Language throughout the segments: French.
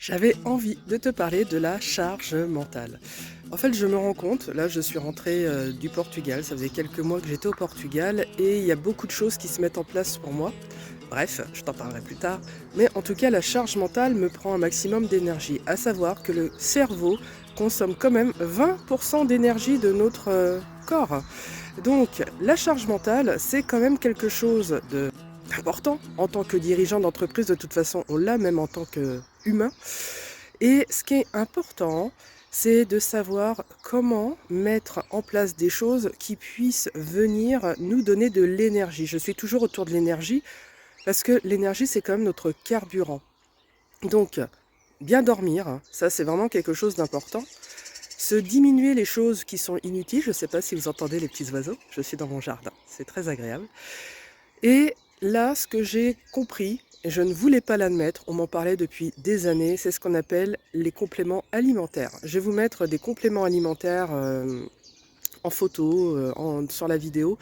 J'avais envie de te parler de la charge mentale. En fait, je me rends compte, là je suis rentrée du Portugal, ça faisait quelques mois que j'étais au Portugal et il y a beaucoup de choses qui se mettent en place pour moi. Bref, je t'en parlerai plus tard. Mais en tout cas, la charge mentale me prend un maximum d'énergie. À savoir que le cerveau consomme quand même 20% d'énergie de notre corps. Donc, la charge mentale, c'est quand même quelque chose d'important. En tant que dirigeant d'entreprise, de toute façon, on l'a même en tant qu'humain. Et ce qui est important, c'est de savoir comment mettre en place des choses qui puissent venir nous donner de l'énergie. Je suis toujours autour de l'énergie parce que l'énergie, c'est quand même notre carburant. Donc, bien dormir, hein, ça c'est vraiment quelque chose d'important. Se diminuer les choses qui sont inutiles, je ne sais pas si vous entendez les petits oiseaux, je suis dans mon jardin, c'est très agréable. Et là, ce que j'ai compris, et je ne voulais pas l'admettre, on m'en parlait depuis des années, c'est ce qu'on appelle les compléments alimentaires. Je vais vous mettre des compléments alimentaires en photo, sur la vidéo,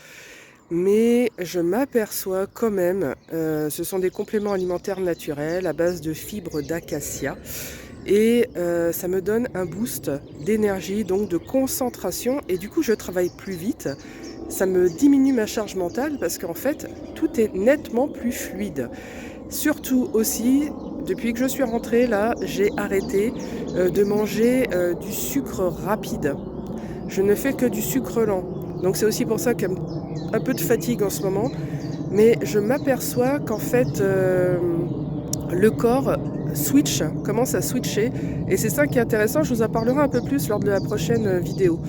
mais je m'aperçois quand même, ce sont des compléments alimentaires naturels à base de fibres d'acacia. Et ça me donne un boost d'énergie, donc de concentration, et du coup je travaille plus vite. Ça me diminue ma charge mentale parce qu'en fait tout est nettement plus fluide. Surtout aussi, depuis que je suis rentrée là, j'ai arrêté de manger du sucre rapide. Je ne fais que du sucre lent. Donc c'est aussi pour ça qu'il y a un peu de fatigue en ce moment. Mais je m'aperçois qu'en fait le corps commence à switcher. Et c'est ça qui est intéressant, je vous en parlerai un peu plus lors de la prochaine vidéo.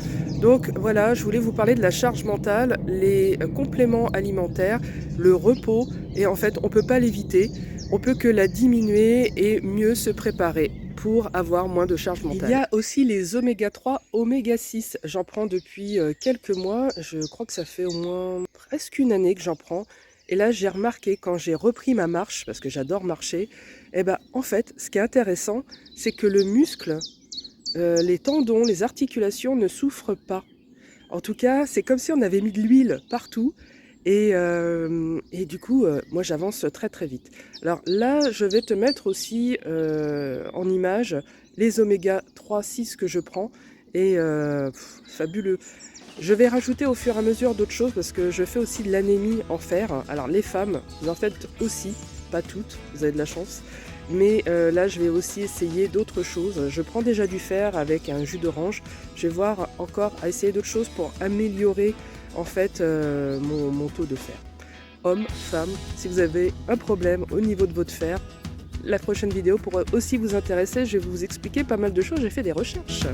Donc voilà, je voulais vous parler de la charge mentale, les compléments alimentaires, le repos. Et en fait, on ne peut pas l'éviter, on peut que la diminuer et mieux se préparer pour avoir moins de charge mentale. Il y a aussi les oméga 3, oméga 6. J'en prends depuis quelques mois, je crois que ça fait au moins presque une année que j'en prends. Et là, j'ai remarqué quand j'ai repris ma marche, parce que j'adore marcher, eh ben, en fait, ce qui est intéressant, c'est que le muscle, les tendons, les articulations ne souffrent pas. En tout cas, c'est comme si on avait mis de l'huile partout. Et du coup, moi, j'avance très très vite. Alors là, je vais te mettre aussi en image les oméga 3, 6 que je prends. Et fabuleux. Je vais rajouter au fur et à mesure d'autres choses parce que je fais aussi de l'anémie en fer. Alors les femmes, vous en faites aussi, pas toutes, vous avez de la chance. Mais là, je vais aussi essayer d'autres choses. Je prends déjà du fer avec un jus d'orange. Je vais voir encore à essayer d'autres choses pour améliorer en fait mon taux de fer. Hommes, femmes, si vous avez un problème au niveau de votre fer, la prochaine vidéo pourrait aussi vous intéresser. Je vais vous expliquer pas mal de choses. J'ai fait des recherches.